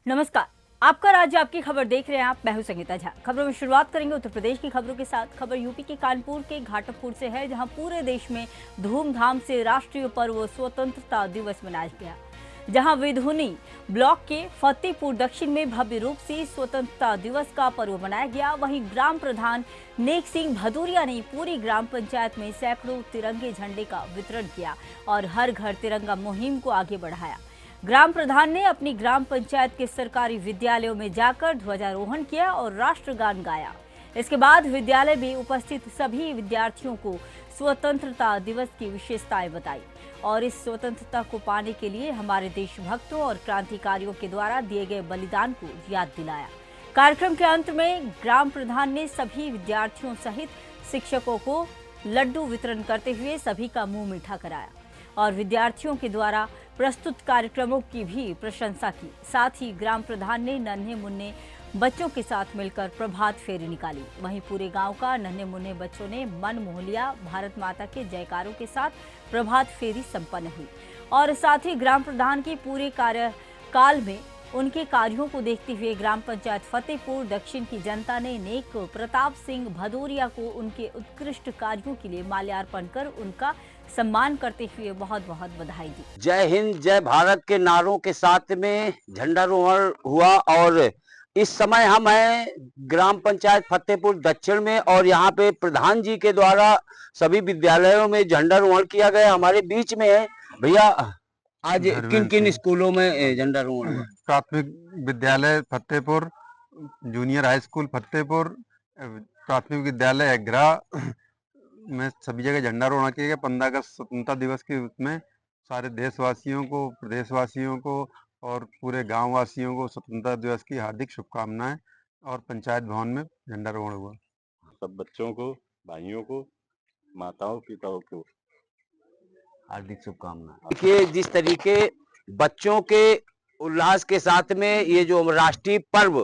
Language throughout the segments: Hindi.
नमस्कार, आपका राज्य आपकी खबर देख रहे हैं आप। मैं हूं संगीता झा। खबरों में शुरुआत करेंगे उत्तर प्रदेश की खबरों के साथ। खबर यूपी के कानपुर के घाटमपुर से है, जहां पूरे देश में धूमधाम से राष्ट्रीय पर्व स्वतंत्रता दिवस मनाया गया। जहां विधुनी ब्लॉक के फतेहपुर दक्षिण में भव्य रूप से स्वतंत्रता दिवस का पर्व मनाया गया, वहीं ग्राम प्रधान नेक सिंह भदौरिया ने पूरी ग्राम पंचायत में सैकड़ों तिरंगे झंडे का वितरण किया और हर घर तिरंगा मुहिम को आगे बढ़ाया। ग्राम प्रधान ने अपनी ग्राम पंचायत के सरकारी विद्यालयों में जाकर ध्वजारोहण किया और राष्ट्रगान गाया। इसके बाद विद्यालय में उपस्थित सभी विद्यार्थियों को स्वतंत्रता दिवस की विशेषताएं बताई और इस स्वतंत्रता को पाने के लिए हमारे देशभक्तों और क्रांतिकारियों के द्वारा दिए गए बलिदान को याद दिलाया। कार्यक्रम के अंत में ग्राम प्रधान ने सभी विद्यार्थियों सहित शिक्षकों को लड्डू वितरण करते हुए सभी का मुंह मीठा कराया और विद्यार्थियों के द्वारा प्रस्तुत कार्यक्रमों की भी प्रशंसा की। साथ ही ग्राम प्रधान ने नन्हे मुन्ने बच्चों के साथ मिलकर प्रभात फेरी निकाली। वहीं पूरे गांव का नन्हे मुन्ने बच्चों ने मन मोह लिया। भारत माता के जयकारों के साथ प्रभात फेरी संपन्न हुई और साथ ही ग्राम प्रधान के पूरे कार्यकाल में उनके कार्यों को देखते हुए ग्राम पंचायत फतेहपुर दक्षिण की जनता ने नेक प्रताप सिंह भदौरिया को उनके उत्कृष्ट कार्यों के लिए माल्यार्पण कर उनका सम्मान करते हुए बहुत बहुत बधाई दी। जय हिंद जय भारत के नारों के साथ में झंडारोहण हुआ और इस समय हम हैं ग्राम पंचायत फतेहपुर दक्षिण में और यहाँ पे प्रधान जी के द्वारा सभी विद्यालयों में झंडारोहण किया गया। हमारे बीच में है भैया, आज किन किन स्कूलों में झंडारोहण हुआ? प्राथमिक विद्यालय Fatehpur, junior high school Fatehpur, प्राथमिक विद्यालय एग्रा में सभी जगह झंडारोहण किया गया। 15 अगस्त स्वतंत्रता दिवस के उसमें सारे देशवासियों को, प्रदेशवासियों को और पूरे गांव वासियों को स्वतंत्रता दिवस की हार्दिक शुभकामनाएं और पंचायत भवन में झंडारोहण हुआ। सब बच्चों को, भाइयों को, माताओं पिताओं को हार्दिक शुभकामनाएं। देखिए, जिस तरीके बच्चों के उल्लास के साथ में ये जो राष्ट्रीय पर्व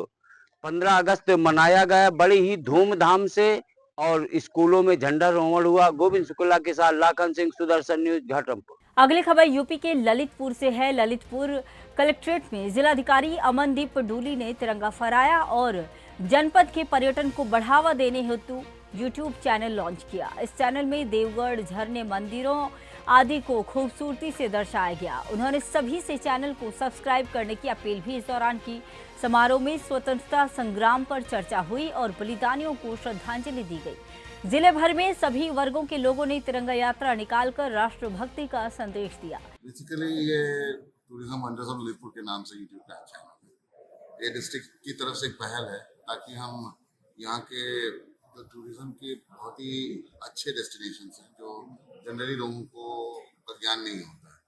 15 अगस्त मनाया गया बड़े ही धूमधाम से और स्कूलों में झंडारोहण हुआ। गोविंद शुक्ला के साथ लाखन सिंह, सुदर्शन न्यूज, घाटमपुर। अगली खबर यूपी के ललितपुर से है। ललितपुर कलेक्ट्रेट में जिलाधिकारी अमनदीप डूली ने तिरंगा फहराया और जनपद के पर्यटन को बढ़ावा देने हेतु यूट्यूब चैनल लॉन्च किया। इस चैनल में देवगढ़, झरने, मंदिरों आदि को खूबसूरती से दर्शाया गया। उन्होंने सभी से चैनल को सब्सक्राइब करने की अपील भी इस दौरान की। समारोह में स्वतंत्रता संग्राम पर चर्चा हुई और बलिदानियों को श्रद्धांजलि दी गई। जिले भर में सभी वर्गों के लोगों ने तिरंगा यात्रा निकालकर राष्ट्रभक्ति का संदेश दिया। बेसिकली ये टूरिज्म वंडर्स ऑफ ललितपुर के नाम से यूट्यूब का चैनल है। ये डिस्ट्रिक्ट की तरफ से एक पहल है ताकि हम यहाँ के टूरिज्म के बहुत ही अच्छे डेस्टिनेशन हैं जो जनरली लोगों को का ज्ञान नहीं होता है,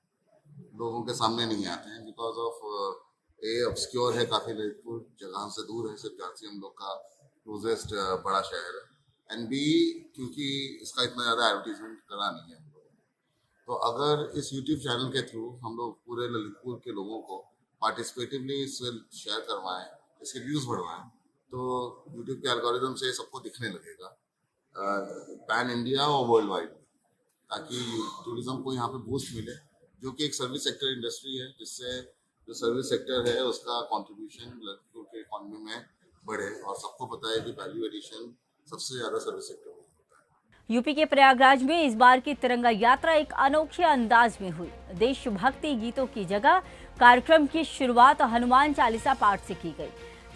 लोगों के सामने नहीं आते हैं बिकॉज ऑफ ए ऑब्सक्योर है काफ़ी। ललितपुर जगह से दूर है, सिर्फ झांसी हम लोग का क्लोजेस्ट बड़ा शहर है, एंड बी क्योंकि इसका इतना ज़्यादा एडवर्टीजमेंट करा नहीं है हम लोग। तो अगर इस यूट्यूब चैनल के थ्रू हम लोग पूरे ललितपुर के लोगों को पार्टिसिपेटिवली इससे शेयर करवाएं, इसके व्यूज़ बढ़वाएं, तो यूट्यूब के एल्गोरिदम से सबको दिखने लगेगा पैन इंडिया और वर्ल्ड वाइड, ताकि टूरिज्म को यहाँ पे बूस्ट मिले, जो कि एक सर्विस सेक्टर इंडस्ट्री है, जिससे जो सर्विस सेक्टर है उसका कंट्रीब्यूशन ललितपुर के इकोनॉमी में बढ़े। और सबको पता है कि वैल्यू एडिशन सबसे ज़्यादा सर्विस सेक्टर में होता है। यूपी के प्रयागराज में इस बार की तिरंगा यात्रा एक अनोखे अंदाज में हुई। देशभक्ति गीतों की जगह कार्यक्रम की शुरुआत हनुमान चालीसा पाठ से की गई।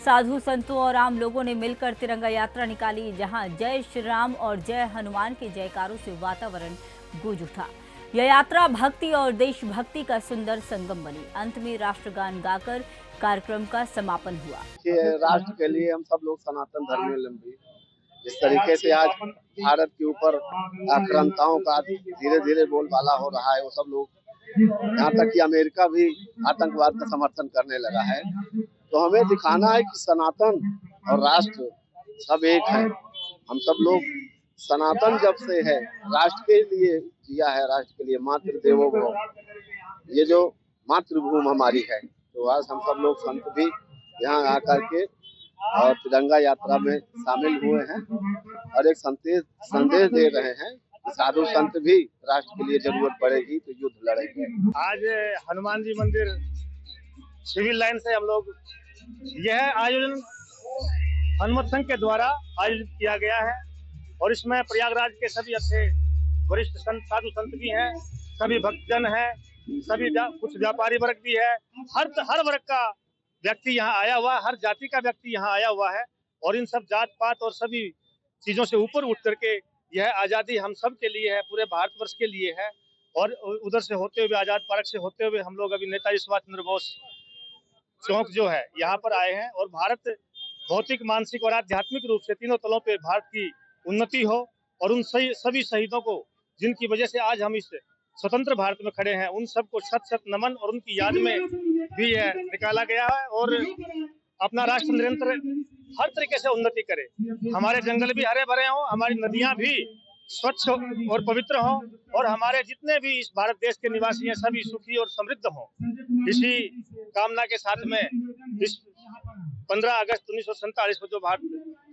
साधु संतों और आम लोगों ने मिलकर तिरंगा यात्रा निकाली, जहां जय श्री राम और जय हनुमान के जयकारों से वातावरण गूंज उठा। यह यात्रा भक्ति और देशभक्ति का सुंदर संगम बनी। अंत में राष्ट्रगान गाकर कार्यक्रम का समापन हुआ। राष्ट्र के लिए हम सब लोग सनातन धर्मावलंबी जिस तरीके से आज भारत के ऊपर आक्रांताओं का धीरे धीरे बोलबाला हो रहा है, वो सब लोग, यहाँ तक कि अमेरिका भी आतंकवाद का समर्थन करने लगा है। तो हमें दिखाना है कि सनातन और राष्ट्र सब एक है। हम सब लोग सनातन जब से है, राष्ट्र के लिए जिया है, राष्ट्र के लिए मातृ देवो भव, ये जो मातृभूमि हमारी है। तो आज हम सब लोग संत भी यहाँ आकर के और तिरंगा यात्रा में शामिल हुए हैं और एक संदेश दे रहे हैं कि साधु संत भी राष्ट्र के लिए जरूरत पड़ेगी तो युद्ध लड़ेंगे। आज हनुमान जी मंदिर सिविल लाइन से हम लोग यह आयोजन हनुमत संघ के द्वारा आयोजित किया गया है और इसमें प्रयागराज के सभी अच्छे वरिष्ठ संत साधु संत भी हैं, सभी भक्तजन हैं, सभी कुछ व्यापारी वर्ग भी है। हर वर्ग का व्यक्ति यहाँ आया हुआ है, हर जाति का व्यक्ति यहाँ आया हुआ है और इन सब जात पात और सभी चीजों से ऊपर उठ करके यह आजादी हम सब के लिए है, पूरे भारतवर्ष के लिए है। और उधर से होते हुए आजाद पार्क से होते हुए हम लोग अभी नेताजी सुभाष चंद्र बोस चौक जो है यहाँ पर आए हैं और भारत भौतिक, मानसिक और आध्यात्मिक रूप से तीनों तलों पे भारत की उन्नति हो और उन सभी शहीदों को जिनकी वजह से आज हम इस स्वतंत्र भारत में खड़े हैं, उन सबको शत शत नमन और उनकी याद में भी यह निकाला गया है और अपना राष्ट्र निरंतर हर तरीके से उन्नति करे। हमारे जंगल भी हरे भरे हों, हमारी नदियां भी स्वच्छ और पवित्र हों और हमारे जितने भी इस भारत देश के निवासी हैं सभी सुखी और समृद्ध हों। इसी कामना के साथ में इस 15 अगस्त 1947 को जो भारत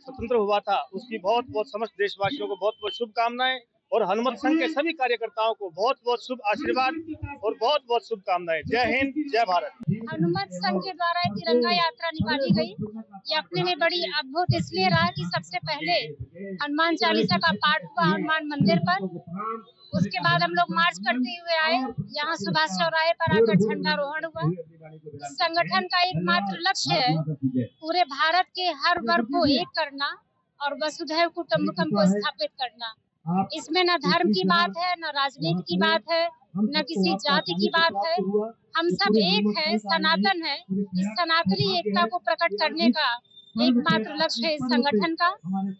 स्वतंत्र हुआ था उसकी बहुत बहुत समस्त देशवासियों को बहुत बहुत शुभकामनाएं और हनुमत संघ के सभी कार्यकर्ताओं को बहुत बहुत शुभ आशीर्वाद और बहुत बहुत शुभकामनाएं। जय हिंद, जय भारत। हनुमत संघ के द्वारा तिरंगा यात्रा निकाली गई। ये अपने में बड़ी अद्भुत इसलिए रहा कि सबसे पहले हनुमान चालीसा का पाठ हुआ हनुमान मंदिर पर। उसके बाद हम लोग मार्च करते हुए आए, यहाँ सुभाष चौराहे पर आकर झंडारोहण हुआ। संगठन का एकमात्र लक्ष्य है पूरे भारत के हर वर्ग को एक करना और वसुधैव कुटुंबकम को स्थापित करना। इसमें न धर्म की बात है, न राजनीति की बात है, न किसी जाति की बात है। हम सब एक है, सनातन है। इस सनातनी एकता को प्रकट करने का एकमात्र लक्ष्य है इस संगठन का।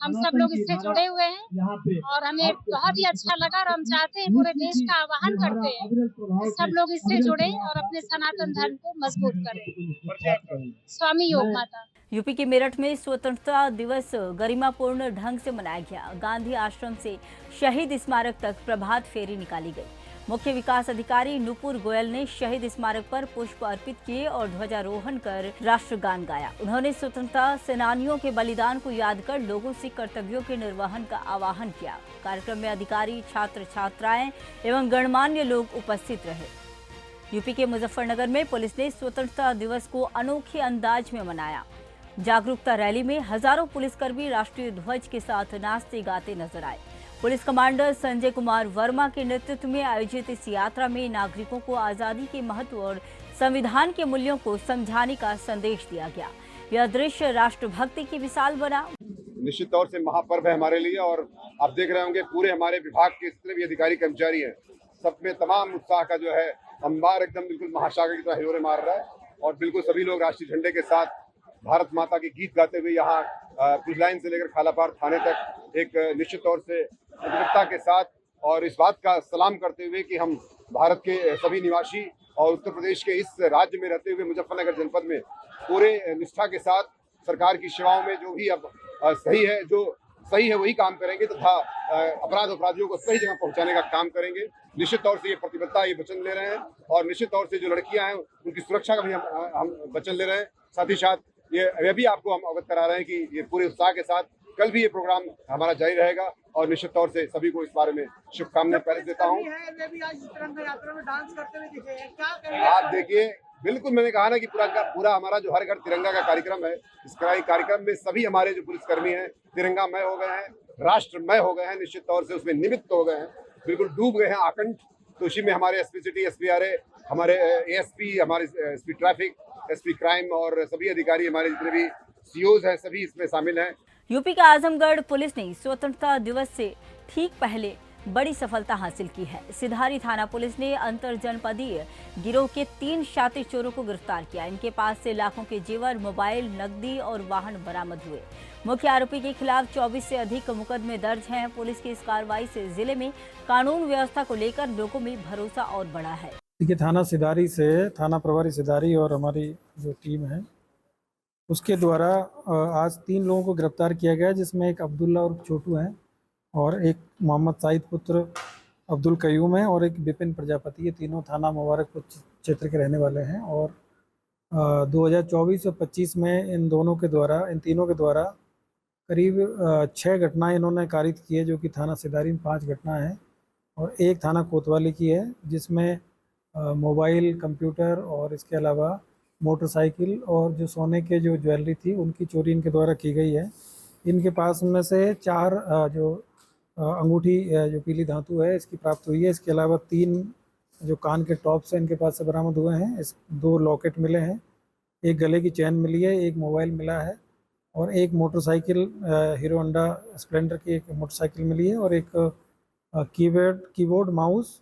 हम सब लोग इससे जुड़े हुए हैं और हमें बहुत ही अच्छा लगा और हम चाहते हैं, पूरे देश का आह्वान करते हैं कि सब लोग इससे जुड़े और अपने सनातन धर्म को मजबूत करें। स्वामी योग माता। यूपी के मेरठ में स्वतंत्रता दिवस गरिमापूर्ण ढंग से मनाया गया। गांधी आश्रम से शहीद स्मारक तक प्रभात फेरी निकाली गई। मुख्य विकास अधिकारी नुपुर गोयल ने शहीद स्मारक पर पुष्प अर्पित किए और ध्वजारोहण कर राष्ट्रगान गाया। उन्होंने स्वतंत्रता सेनानियों के बलिदान को याद कर लोगों से कर्तव्यों के निर्वहन का आह्वान किया। कार्यक्रम में अधिकारी, छात्र छात्राएं एवं गणमान्य लोग उपस्थित रहे। यूपी के मुजफ्फरनगर में पुलिस ने स्वतंत्रता दिवस को अनोखे अंदाज में मनाया। जागरूकता रैली में हजारों पुलिसकर्मी राष्ट्रीय ध्वज के साथ नाचते गाते नजर आए। पुलिस कमांडर संजय कुमार वर्मा के नेतृत्व में आयोजित इस यात्रा में नागरिकों को आजादी के महत्व और संविधान के मूल्यों को समझाने का संदेश दिया गया। यह दृश्य राष्ट्रभक्ति की मिसाल बना। निश्चित तौर से महापर्व है हमारे लिए और आप देख रहे होंगे पूरे हमारे विभाग के जितने भी अधिकारी कर्मचारी हैं सब में तमाम उत्साह का जो है अंबार एकदम बिल्कुल महासागर की तरह हिलोरे मार रहा है और बिल्कुल सभी लोग राष्ट्रीय झंडे के साथ भारत माता के गीत गाते हुए यहाँ पुलिस लाइन से लेकर खालापार थाने तक एक निश्चित तौर से उत्सुकता के साथ और इस बात का सलाम करते हुए कि हम भारत के सभी निवासी और उत्तर प्रदेश के इस राज्य में रहते हुए मुजफ्फरनगर जनपद में पूरे निष्ठा के साथ सरकार की सेवाओं में जो भी अब सही है वही काम करेंगे तथा अपराधियों को सही जगह पहुंचाने का काम करेंगे। निश्चित तौर से ये प्रतिबद्धता, ये वचन ले रहे हैं और निश्चित तौर से जो लड़कियां हैं उनकी सुरक्षा का भी हम वचन ले रहे हैं। साथ ही साथ ये भी आपको हम अवगत करा रहे हैं कि ये पूरे उत्साह के साथ कल भी ये प्रोग्राम हमारा जारी रहेगा और निश्चित तौर से सभी को इस बारे में शुभकामनाएं पहले देता हूँ। आप देखिए, बिल्कुल मैंने कहा ना कि पूरा हमारा जो हर घर तिरंगा का कार्यक्रम है, इस कार्यक्रम में सभी हमारे जो पुलिसकर्मी हैं तिरंगामय हो गए हैं, राष्ट्रमय हो गए हैं, निश्चित तौर से उसमें निमित्त हो गए हैं, बिल्कुल डूब गए हैं आकंठ। तो उसी में हमारे एसपी सिटी, एसपी आरए, हमारे एएसपी, हमारे एसपी ट्रैफिक, एसपी क्राइम और सभी अधिकारी हमारे जितने भी सीओज हैं सभी इसमें शामिल हैं। यूपी के आजमगढ़ पुलिस ने स्वतंत्रता दिवस से ठीक पहले बड़ी सफलता हासिल की है। सिधारी थाना पुलिस ने अंतर जनपदीय गिरोह के 3 शातिर चोरों को गिरफ्तार किया। इनके पास से लाखों के जेवर, मोबाइल, नकदी और वाहन बरामद हुए। मुख्य आरोपी के खिलाफ 24 से अधिक मुकदमे दर्ज हैं। पुलिस की इस कार्रवाई से जिले में कानून व्यवस्था को लेकर लोगों में भरोसा और बढ़ा है। देखिए, थाना सिधारी से थाना प्रभारी सिधारी और हमारी जो टीम है उसके द्वारा आज 3 लोगों को गिरफ्तार किया गया, जिसमें एक अब्दुल्ला और छोटू हैं और एक मोहम्मद साइद पुत्र अब्दुल कयूम है और एक विपिन प्रजापति। ये तीनों थाना मुबारकपुर क्षेत्र के रहने वाले हैं और 2024 और 25 में इन तीनों के द्वारा करीब 6 घटनाएं इन्होंने कारित की है, जो कि थाना सिधारी में 5 घटना है और एक थाना कोतवाली की है, जिसमें मोबाइल, कंप्यूटर और इसके अलावा मोटरसाइकिल और जो सोने के जो ज्वेलरी थी उनकी चोरी इनके द्वारा की गई है। इनके पास में से 4 जो अंगूठी जो पीली धातु है इसकी प्राप्त हुई है। इसके अलावा 3 जो कान के टॉप्स हैं इनके पास से बरामद हुए हैं। 2 लॉकेट मिले हैं, एक गले की चैन मिली है, एक मोबाइल मिला है और एक मोटरसाइकिल हीरो होंडा स्प्लेंडर की एक मोटरसाइकिल मिली है और एक कीबोर्ड माउस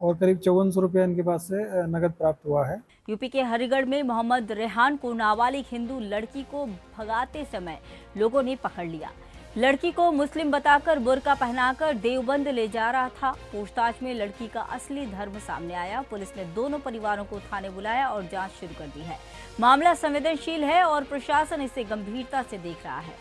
और करीब 5400 रुपया इनके पास से नगद प्राप्त हुआ है। यूपी के हरिगढ़ में मोहम्मद रेहान को नाबालिग हिंदू लड़की को भगाते समय लोगों ने पकड़ लिया। लड़की को मुस्लिम बताकर बुर्का पहनाकर देवबंद ले जा रहा था। पूछताछ में लड़की का असली धर्म सामने आया। पुलिस ने दोनों परिवारों को थाने बुलाया और जांच शुरू कर दी है। मामला संवेदनशील है और प्रशासन इसे गंभीरता से देख रहा है।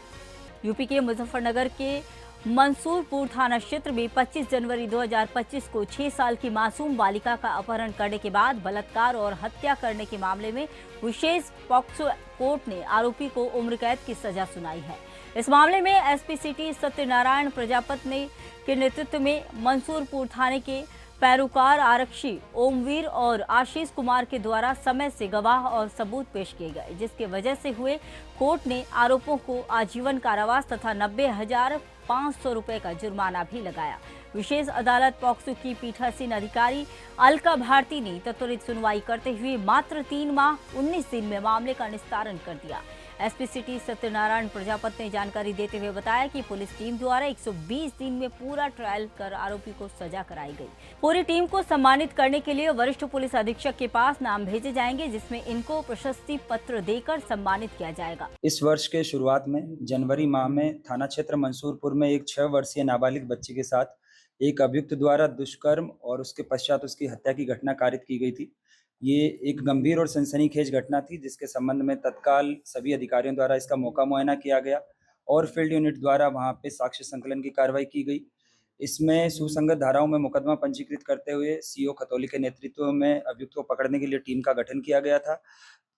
यूपी के मुजफ्फरनगर के मंसूरपुर थाना क्षेत्र में 25 जनवरी 2025 को 6 साल की मासूम बालिका का अपहरण करने के बाद बलात्कार और हत्या करने के मामले में विशेष पॉक्सो कोर्ट ने आरोपी को उम्र कैद की सजा सुनाई है। इस मामले में एसपी सिटी सत्यनारायण प्रजापति के नेतृत्व में मंसूरपुर थाने के पैरोकार आरक्षी ओमवीर और आशीष कुमार के द्वारा समय से गवाह और सबूत पेश किए गए, जिसके वजह से हुए कोर्ट ने आरोपों को आजीवन कारावास तथा 90,500 रुपए का जुर्माना भी लगाया। विशेष अदालत पॉक्सो की पीठासीन अधिकारी अलका भारती ने त्वरित सुनवाई करते हुए मात्र 3 माह 19 दिन में मामले का निस्तारण कर दिया। एसपी सिटी सत्यनारायण प्रजापति ने जानकारी देते हुए बताया कि पुलिस टीम द्वारा 120 दिन में पूरा ट्रायल कर आरोपी को सजा कराई गई। पूरी टीम को सम्मानित करने के लिए वरिष्ठ पुलिस अधीक्षक के पास नाम भेजे जाएंगे, जिसमें इनको प्रशस्ति पत्र देकर सम्मानित किया जाएगा। इस वर्ष के शुरुआत में जनवरी माह में थाना क्षेत्र मंसूरपुर में एक 6 वर्षीय नाबालिग बच्ची के साथ एक अभियुक्त द्वारा दुष्कर्म और उसके पश्चात उसकी हत्या की घटना कारित की गई थी। ये एक गंभीर और सनसनीखेज घटना थी, जिसके संबंध में तत्काल सभी अधिकारियों द्वारा इसका मौका मुआयना किया गया और फील्ड यूनिट द्वारा वहां पे साक्ष्य संकलन की कार्रवाई की गई। इसमें सुसंगत धाराओं में मुकदमा पंजीकृत करते हुए सीओ खतौली के नेतृत्व में अभियुक्त को पकड़ने के लिए टीम का गठन किया गया था।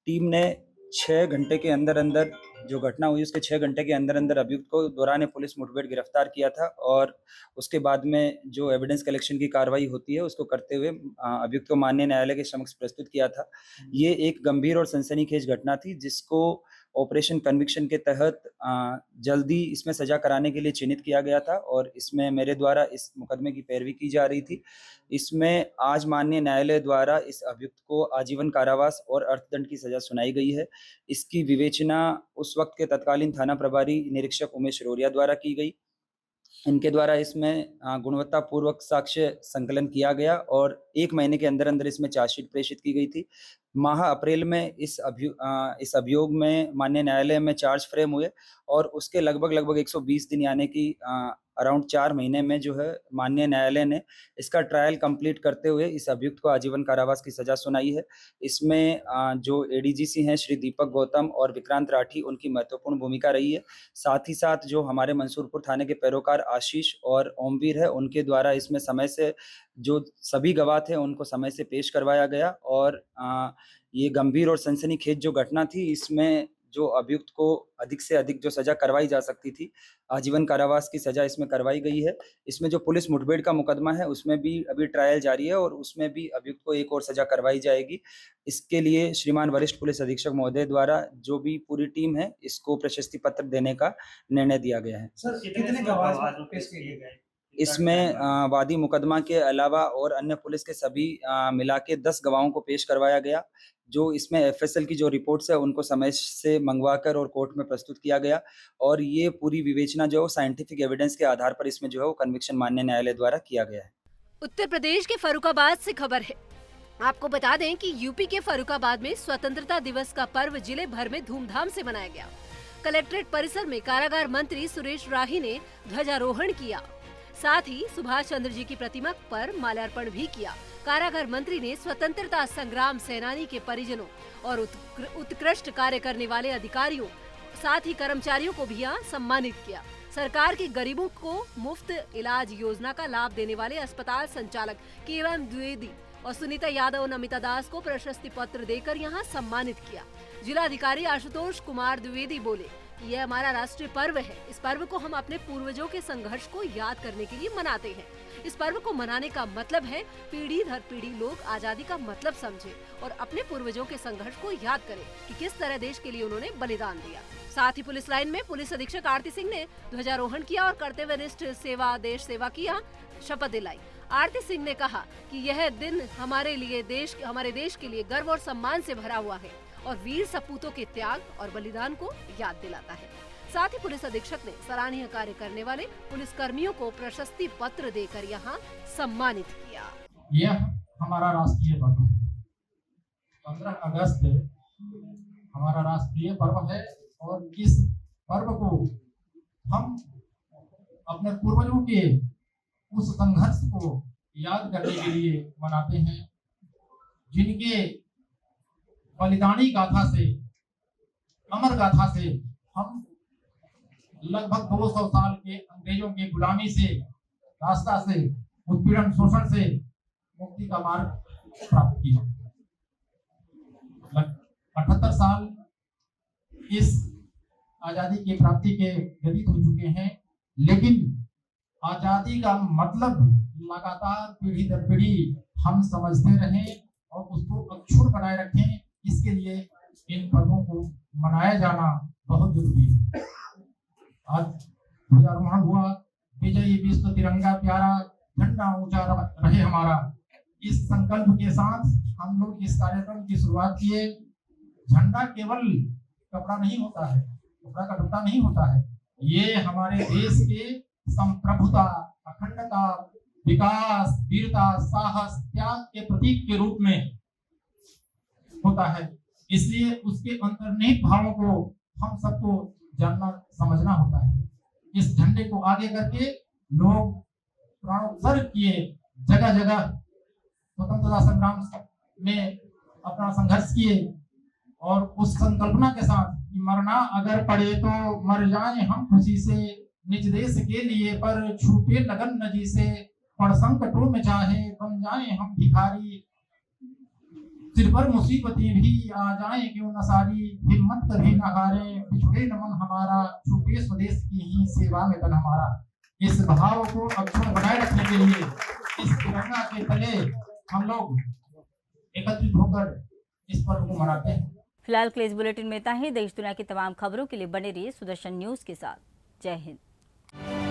टीम ने 6 घंटे के अंदर अंदर जो घटना हुई उसके 6 घंटे के अंदर अंदर अभियुक्त को दौरान पुलिस मुठभेड़ गिरफ्तार किया था और उसके बाद में जो एविडेंस कलेक्शन की कार्रवाई होती है उसको करते हुए अभियुक्त को माननीय न्यायालय के समक्ष प्रस्तुत किया था। ये एक गंभीर और सनसनीखेज घटना थी, जिसको ऑपरेशन कन्विक्शन के तहत जल्दी इसमें सजा कराने के लिए चिन्हित किया गया था और इसमें मेरे द्वारा इस मुकदमे की पैरवी की जा रही थी। इसमें आज माननीय न्यायालय द्वारा इस अभियुक्त को आजीवन कारावास और अर्थदंड की सजा सुनाई गई है। इसकी विवेचना उस वक्त के तत्कालीन थाना प्रभारी निरीक्षक उमेश रोरिया द्वारा की गई। इनके द्वारा इसमें गुणवत्ता पूर्वक साक्ष्य संकलन किया गया और 1 महीने के अंदर अंदर इसमें चार्जशीट प्रेषित की गई थी। माह अप्रैल में इस अभियोग में माननीय न्यायालय में चार्ज फ्रेम हुए और उसके लगभग 120 दिन यानी कि अराउंड 4 महीने में जो है माननीय न्यायालय ने इसका ट्रायल कंप्लीट करते हुए इस अभियुक्त को आजीवन कारावास की सजा सुनाई है। इसमें जो एडीजीसी हैं श्री दीपक गौतम और विक्रांत राठी, उनकी महत्वपूर्ण भूमिका रही है। साथ ही साथ जो हमारे मंसूरपुर थाने के पैरोकार आशीष और ओमवीर है, उनके द्वारा इसमें समय से जो सभी गवाह थे उनको समय से पेश करवाया गया और ये गंभीर और सनसनीखेज जो घटना थी, इसमें जो अभियुक्त को अधिक से अधिक जो सजा करवाई जा सकती थी, आजीवन कारावास की सजा इसमें करवाई गई है। इसमें जो पुलिस मुठभेड़ का मुकदमा है उसमें भी अभी ट्रायल जारी है और उसमें भी अभियुक्त को एक और सजा करवाई जाएगी। इसके लिए श्रीमान वरिष्ठ पुलिस अधीक्षक महोदय द्वारा जो भी पूरी टीम है इसको प्रशस्ति पत्र देने का निर्णय दिया गया है। सर, कितने गवाह पेश किए गए? इसमें वादी मुकदमा के अलावा और अन्य पुलिस के सभी मिला के 10 गवाहों को पेश करवाया गया। जो इसमें एफएसएल की जो रिपोर्ट्स है उनको समय से मंगवाकर और कोर्ट में प्रस्तुत किया गया और ये पूरी विवेचना जो साइंटिफिक एविडेंस के आधार पर इसमें जो है वो कन्विक्शन माननीय न्यायालय द्वारा किया गया है। उत्तर प्रदेश के फर्रुखाबाद से खबर है। आपको बता दें कि यूपी के फर्रुखाबाद में स्वतंत्रता दिवस का पर्व जिले भर में धूमधाम से मनाया गया। कलेक्ट्रेट परिसर में कारागार मंत्री सुरेश राही ने ध्वजारोहण किया, साथ ही सुभाष चंद्र जी की प्रतिमा पर माल्यार्पण भी किया। कारागार मंत्री ने स्वतंत्रता संग्राम सेनानी के परिजनों और उत्कृष्ट कार्य करने वाले अधिकारियों साथ ही कर्मचारियों को भी सम्मानित किया। सरकार की गरीबों को मुफ्त इलाज योजना का लाभ देने वाले अस्पताल संचालक केवल द्विवेदी और सुनीता यादव और नमिता दास को प्रशस्ति पत्र देकर यहां सम्मानित किया। जिलाधिकारी आशुतोष कुमार द्विवेदी बोले ये हमारा राष्ट्रीय पर्व है। इस पर्व को हम अपने पूर्वजों के संघर्ष को याद करने के लिए मनाते हैं। इस पर्व को मनाने का मतलब है पीढ़ी दर पीढ़ी लोग आजादी का मतलब समझे और अपने पूर्वजों के संघर्ष को याद करें कि किस तरह देश के लिए उन्होंने बलिदान दिया। साथ ही पुलिस लाइन में पुलिस अधीक्षक आरती सिंह ने ध्वजारोहण किया और कर्तव्यनिष्ठ सेवा, देश सेवा किया, शपथ दिलाई। आरती सिंह ने कहा कि यह दिन हमारे देश के लिए गर्व और सम्मान से भरा हुआ है और वीर सपूतों के त्याग और बलिदान को याद दिलाता है। साथ ही पुलिस अधीक्षक ने सराहनीय कार्य करने वाले पुलिस कर्मियों को प्रशस्ति पत्र देकर यहाँ सम्मानित किया। यह हमारा राष्ट्रीय पर्व है। 15 अगस्त हमारा राष्ट्रीय पर्व है और इस पर्व को हम अपने पूर्वजों के उस संघर्ष को याद करने के लिए मनाते हैं, जिनके बलिदानी गाथा से, अमर गाथा से हम लगभग 200 साल के अंग्रेजों के गुलामी से, रास्ता से, उत्पीड़न शोषण से मुक्ति का मार्ग प्राप्त किया। 78 साल इस आजादी की प्राप्ति के व्यतीत हो चुके हैं, लेकिन आजादी का मतलब लगातार पीढ़ी दर पीढ़ी हम समझते रहें और उसको अक्षुण्ण बनाए रखें। इसके लिए इन पर्वों को मनाया जाना बहुत जरूरी है। आज ध्वजारोहण हुआ, विजयी विश्व तिरंगा प्यारा, झंडा ऊंचा रहे हमारा। इस संकल्प के साथ हम लोग इस कार्यक्रम की शुरुआत किए। झंडा केवल कपड़ा नहीं होता है, कपड़ा का दुपट्टा नहीं होता है, ये हमारे देश के संप्रभुता, अखंडता, विकास, वीरता, साहस, त्याग के प्रतीक के रूप में होता है। इसलिए उसके अंतर्निहित भावों को हम सबको जानना समझना होता है। इस झंडे को आगे करके लोग प्राणोत्सर्ग किए, जगह जगह स्वतंत्रता संग्राम में अपना संघर्ष किए और उस संकल्पना के साथ कि मरना अगर पड़े तो मर जाए हम खुशी से, निज देश के लिए पर छूटे लगन नजी से, पर संकटों में चाहे बन जाए हम भिखारी, सिर पर मुसीबतें भी आ जाए क्यों न सारी, हिम्मत कभी न हारे, पिछड़े न मन हमारा, छूटे स्वदेश की ही सेवा में तन हमारा। इस भाव को अक्षुण्ण बनाए रखने के लिए इस तिरंगा के तले हम लोग एकत्रित होकर इस पर्व को मनाते हैं। फिलहाल के लिए इस बुलेटिन में इतना ही। देश दुनिया की तमाम खबरों के लिए बने रहिए सुदर्शन न्यूज के साथ। जय हिंद।